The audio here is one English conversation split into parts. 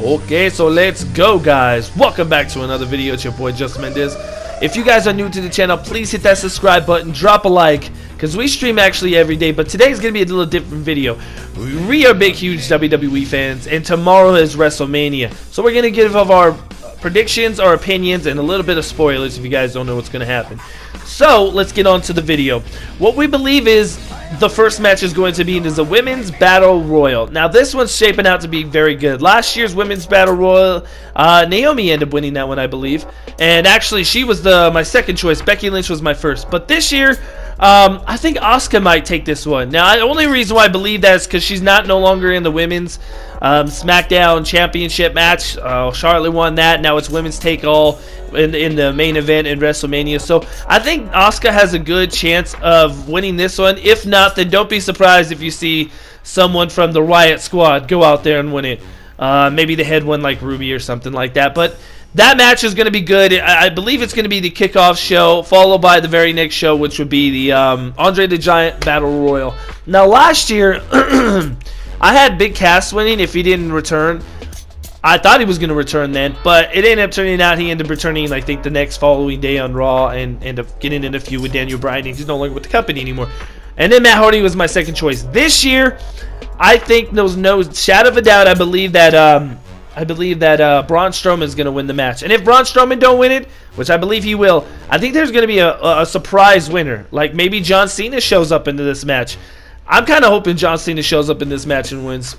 Okay, so let's go, guys. Welcome back to another video. It's your boy Just Mendez. If you guys are new to the channel, please hit that subscribe button, drop a like, because we stream actually every day, but today's going to be a little different video. We are big, huge WWE fans, and tomorrow is Wrestlemania. So we're going to give our predictions, our opinions, and a little bit of spoilers if you guys don't know what's going to happen. So let's get on to the video. What we believe is the first match is going to be is a women's battle royal. Now this one's shaping out to be very good. Last year's women's battle royal, Naomi ended up winning that one, I believe, and actually she was my second choice. Becky Lynch was my first, but this year I think Asuka might take this one. Now the only reason why I believe that is because she's no longer in the women's Smackdown Championship match. Charlotte won that. Now it's women's take all in the main event in WrestleMania. So I think Asuka has a good chance of winning this one. If not, then don't be surprised if you see someone from the Riot Squad go out there and win it. Maybe the head one like Ruby or something like that. But that match is going to be good. I believe it's going to be the kickoff show, followed by the very next show, which would be the Andre the Giant Battle Royal. Now, last year, I had Big Cass winning if he didn't return. I thought he was going to return then, but it ended up turning out he ended up returning, I think, the next following day on Raw and ended up getting in a feud with Daniel Bryan. He's no longer with the company anymore. And then Matt Hardy was my second choice. This year, I think there's no shadow of a doubt. I believe that Braun Strowman is going to win the match. And if Braun Strowman don't win it, which I believe he will, I think there's going to be a surprise winner. Like maybe John Cena shows up into this match. I'm kind of hoping John Cena shows up in this match and wins.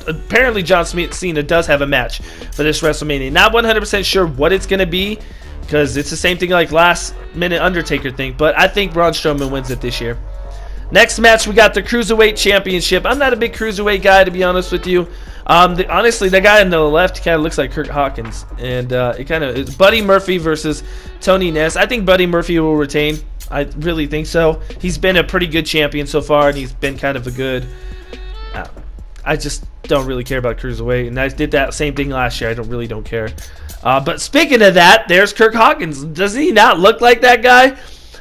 Apparently John Cena does have a match for this WrestleMania. Not 100% sure what it's going to be, because it's the same thing like last minute Undertaker thing. But I think Braun Strowman wins it this year. Next match, we got the Cruiserweight Championship. I'm not a big Cruiserweight guy, to be honest with you. Honestly, the guy on the left kind of looks like Kurt Hawkins. And it's Buddy Murphy versus Tony Ness. I think Buddy Murphy will retain. I really think so. He's been a pretty good champion so far, and he's been kind of a good... I just don't really care about Cruiserweight, and I did that same thing last year. I really don't care. But speaking of that, there's Kurt Hawkins. Does he not look like that guy?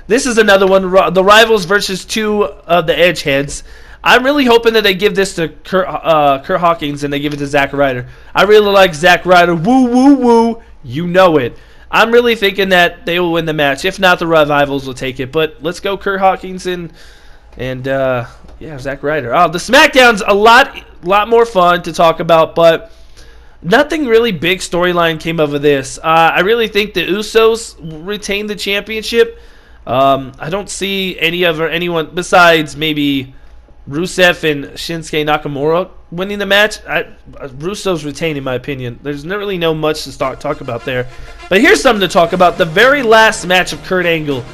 This is another one. The Rivals versus two of the Edgeheads. I'm really hoping that they give this to Kurt Hawkins and they give it to Zack Ryder. I really like Zack Ryder. Woo, woo, woo. You know it. I'm really thinking that they will win the match. If not, the Revivals will take it. But let's go Kurt Hawkins and Zack Ryder. Oh, the Smackdown's a lot more fun to talk about, but nothing really big storyline came of this. I really think the Usos retain the championship. I don't see anyone besides maybe Rusev and Shinsuke Nakamura winning the match. Russo's retain, in my opinion. There's not really much to talk about there. But here's something to talk about. The very last match of Kurt Angle.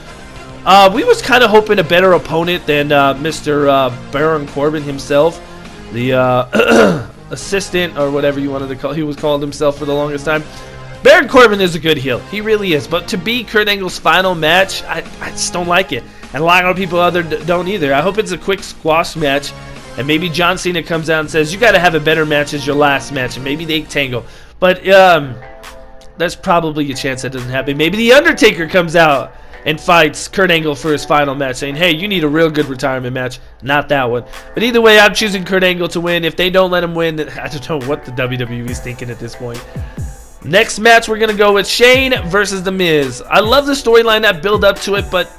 We was kind of hoping a better opponent than Mr. Baron Corbin himself. The assistant, or whatever you wanted to call. He was called himself for the longest time. Baron Corbin is a good heel. He really is. But to be Kurt Angle's final match, I just don't like it. And a lot of people don't either. I hope it's a quick squash match. And maybe John Cena comes out and says, you got to have a better match as your last match. And maybe they tangle. But there's probably a chance that doesn't happen. Maybe The Undertaker comes out and fights Kurt Angle for his final match, saying, hey, you need a real good retirement match. Not that one. But either way, I'm choosing Kurt Angle to win. If they don't let him win, I don't know what the WWE is thinking at this point. Next match, we're going to go with Shane versus The Miz. I love the storyline that build up to it, but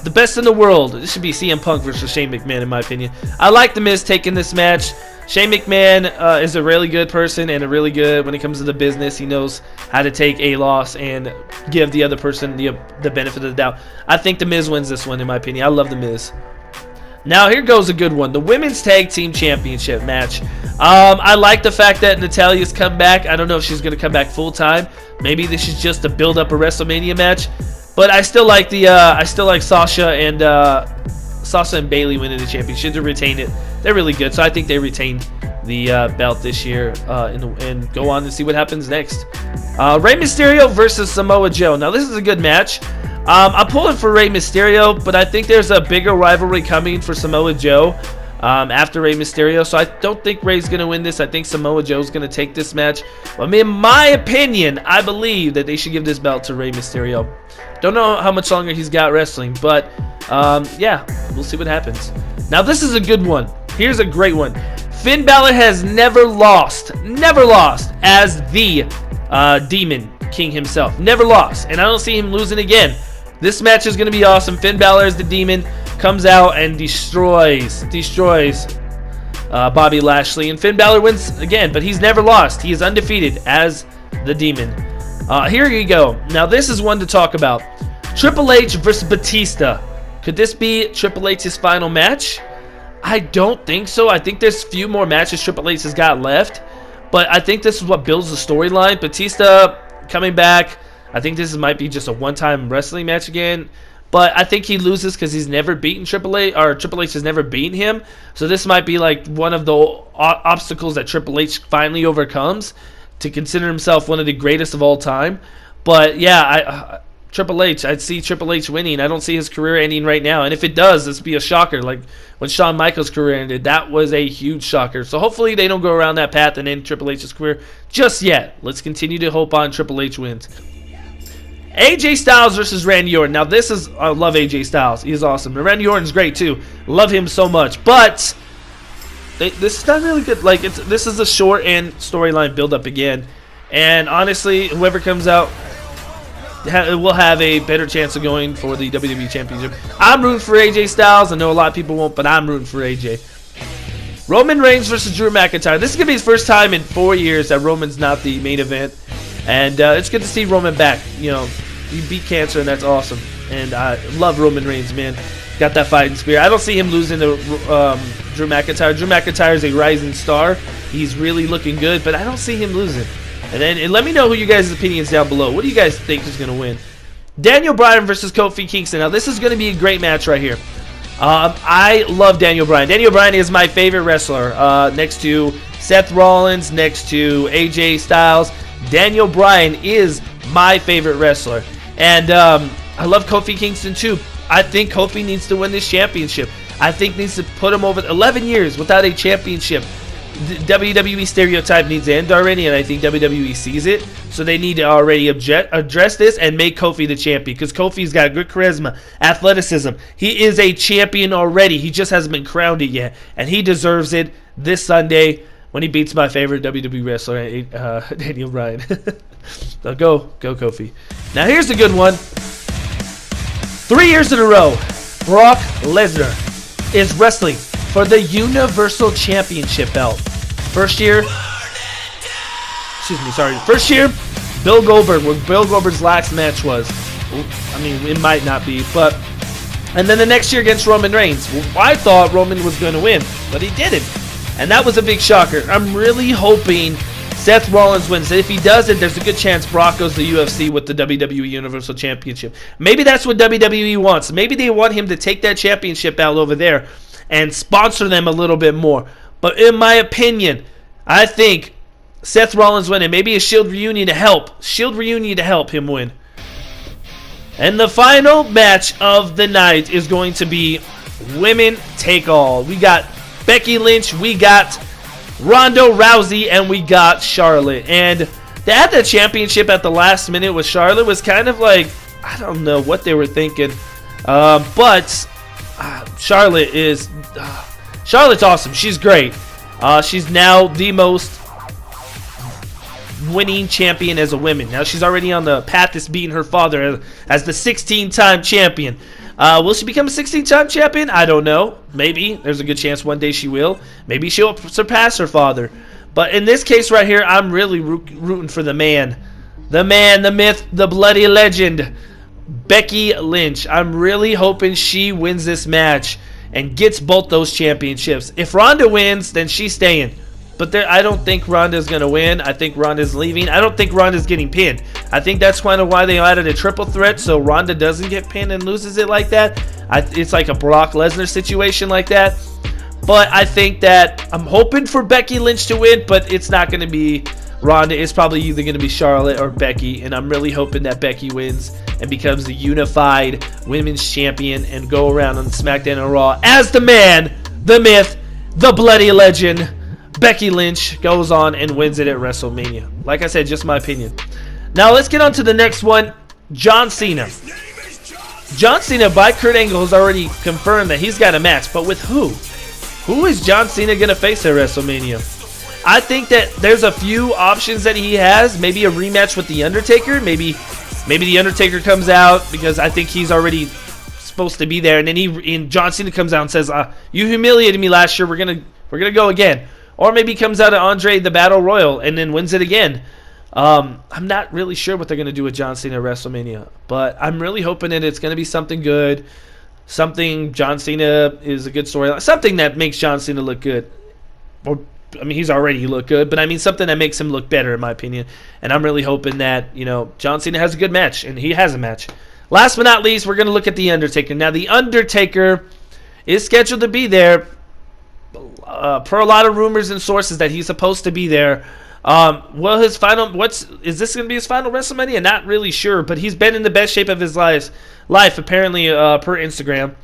the best in the world. This should be CM Punk versus Shane McMahon, in my opinion. I like The Miz taking this match. Shane McMahon is a really good person and when it comes to the business. He knows how to take a loss and give the other person the benefit of the doubt. I think The Miz wins this one, in my opinion. I love The Miz. Now here goes a good one. The Women's Tag Team Championship match. I like the fact that Natalya's come back. I don't know if she's going to come back full time. Maybe this is just to build up a WrestleMania match. But I still like Sasha and Bayley winning the championship to retain it. They're really good, so I think they retain the belt this year and go on and see what happens next. Rey Mysterio versus Samoa Joe. Now this is a good match. I'm pulling for Rey Mysterio, but I think there's a bigger rivalry coming for Samoa Joe after Rey Mysterio. So I don't think Rey's going to win this. I think Samoa Joe's going to take this match. But in my opinion, I believe that they should give this belt to Rey Mysterio. Don't know how much longer he's got wrestling, but yeah, we'll see what happens. Now this is a good one. Here's a great one. Finn Balor has never lost as the Demon King himself. Never lost, and I don't see him losing again. This match is going to be awesome. Finn Balor as the Demon comes out and destroys Bobby Lashley, and Finn Balor wins again, but he's never lost. He is undefeated as the Demon. Here you go. Now this is one to talk about. Triple H versus Batista. Could this be Triple H's final match? I don't think so. I think there's a few more matches Triple H has got left, but I think this is what builds the storyline. Batista coming back. I think this might be just a one-time wrestling match again, but I think he loses because he's never beaten Triple H, or Triple H has never beaten him. So this might be like one of the obstacles that Triple H finally overcomes to consider himself one of the greatest of all time. But yeah, Triple H, I'd see Triple H winning. I don't see his career ending right now. And if it does, this would be a shocker. Like when Shawn Michaels' career ended, that was a huge shocker. So hopefully they don't go around that path and end Triple H's career just yet. Let's continue to hope on Triple H wins. AJ Styles versus Randy Orton. Now this is, I love AJ Styles. He's awesome. And Randy Orton's great too. Love him so much. But this is not really good. Like this is a short end storyline build up again. And honestly, whoever comes out will have a better chance of going for the WWE Championship. I'm rooting for AJ Styles. I know a lot of people won't, but I'm rooting for AJ. Roman Reigns versus Drew McIntyre. This is going to be his first time in 4 years that Roman's not the main event. And it's good to see Roman back. You know, he beat cancer, and that's awesome. And I love Roman Reigns, man. Got that fighting spirit. I don't see him losing to Drew McIntyre. Drew McIntyre is a rising star. He's really looking good, but I don't see him losing. And let me know who you guys' opinions down below. What do you guys think is going to win? Daniel Bryan versus Kofi Kingston. Now, this is going to be a great match right here. I love Daniel Bryan. Daniel Bryan is my favorite wrestler. Next to Seth Rollins, next to AJ Styles. Daniel Bryan is my favorite wrestler. And I love Kofi Kingston too. I think Kofi needs to win this championship. I think needs to put him over 11 years without a championship. The WWE stereotype needs to end already, and I think WWE sees it. So they need to already address this and make Kofi the champion, because Kofi's got good charisma, athleticism. He is a champion already. He just hasn't been crowned it yet, and he deserves it this Sunday when he beats my favorite WWE wrestler, Daniel Bryan. So go Kofi. Now here's a good one. 3 years in a row, Brock Lesnar is wrestling for the Universal Championship belt. First year, Bill Goldberg, where Bill Goldberg's last match was. I mean, it might not be, but. And then the next year against Roman Reigns. Well, I thought Roman was going to win, but he didn't. And that was a big shocker. I'm really hoping Seth Rollins wins. If he doesn't, there's a good chance Brock goes to the UFC with the WWE Universal Championship. Maybe that's what WWE wants. Maybe they want him to take that championship out over there and sponsor them a little bit more. But in my opinion, I think Seth Rollins winning. Maybe a Shield reunion to help. Him win. And the final match of the night is going to be Women Take All. We got Becky Lynch, we got Ronda Rousey, and we got Charlotte. And to add the championship at the last minute with Charlotte was kind of like, I don't know what they were thinking. But Charlotte's awesome. She's great. She's now the most winning champion as a woman. Now she's already on the path to beating her father as the 16-time champion. Will she become a 16-time champion? I don't know. Maybe. There's a good chance one day she will. Maybe she'll surpass her father. But in this case right here, I'm really rooting for the man. The man, the myth, the bloody legend, Becky Lynch. I'm really hoping she wins this match and gets both those championships. If Ronda wins, then she's staying. But I don't think Ronda's going to win. I think Ronda's leaving. I don't think Ronda's getting pinned. I think that's kind of why they added a triple threat, so Ronda doesn't get pinned and loses it like that. It's like a Brock Lesnar situation like that. But I think that I'm hoping for Becky Lynch to win, but it's not going to be Ronda. It's probably either going to be Charlotte or Becky, and I'm really hoping that Becky wins and becomes the unified women's champion and go around on SmackDown and Raw as the man, the myth, the bloody legend. Becky Lynch goes on and wins it at WrestleMania. Like I said, just my opinion. Now let's get on to the next one. John Cena. John Cena by Kurt Angle has already confirmed that he's got a match, but with who? Who is John Cena gonna face at WrestleMania? I think that there's a few options that he has. Maybe a rematch with the Undertaker. Maybe the Undertaker comes out, because I think he's already supposed to be there, and then John Cena comes out and says, "You humiliated me last year. We're gonna go again." Or maybe he comes out at Andre the Battle Royal and then wins it again. I'm not really sure what they're gonna do with John Cena at WrestleMania, but I'm really hoping that it's gonna be something good. Something John Cena is a good storyline. Something that makes John Cena look good. Or, I mean, he's already looked good, but I mean something that makes him look better, in my opinion. And I'm really hoping that, you know, John Cena has a good match, and he has a match. Last but not least, we're going to look at the Undertaker. Now, the Undertaker is scheduled to be there, per a lot of rumors and sources, that he's supposed to be there. Well, his final, is this going to be his final WrestleMania? Not really sure, but he's been in the best shape of his life apparently, per Instagram.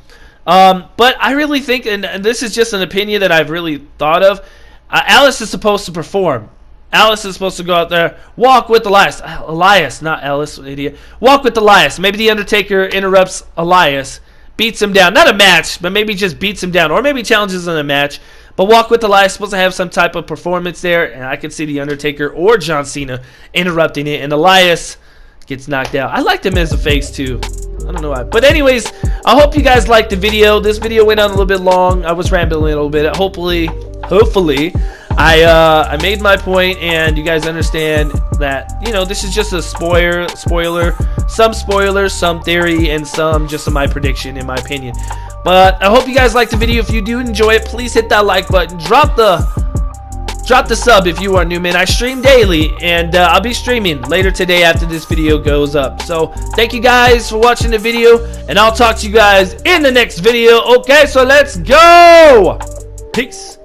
But I really think, and this is just an opinion that I've really thought of, Alice is supposed to perform. Alice is supposed to go out there, walk with Elias. Elias, not Alice, idiot. Walk with Elias. Maybe the Undertaker interrupts Elias, beats him down. Not a match, but maybe just beats him down. Or maybe challenges in a match. But Walk with Elias is supposed to have some type of performance there. And I could see the Undertaker or John Cena interrupting it. And Elias gets knocked out. I liked him as a face too. I don't know why. But anyways, I hope you guys liked the video. This video went on a little bit long. I was rambling a little bit. Hopefully, I made my point, and you guys understand that, you know, this is just a spoiler, some spoilers, some theory, and some just my prediction, in my opinion. But I hope you guys liked the video. If you do enjoy it, please hit that like button. Drop the sub if you are new, man. I stream daily, and I'll be streaming later today after this video goes up. So thank you guys for watching the video, and I'll talk to you guys in the next video. Okay, so let's go. Peace.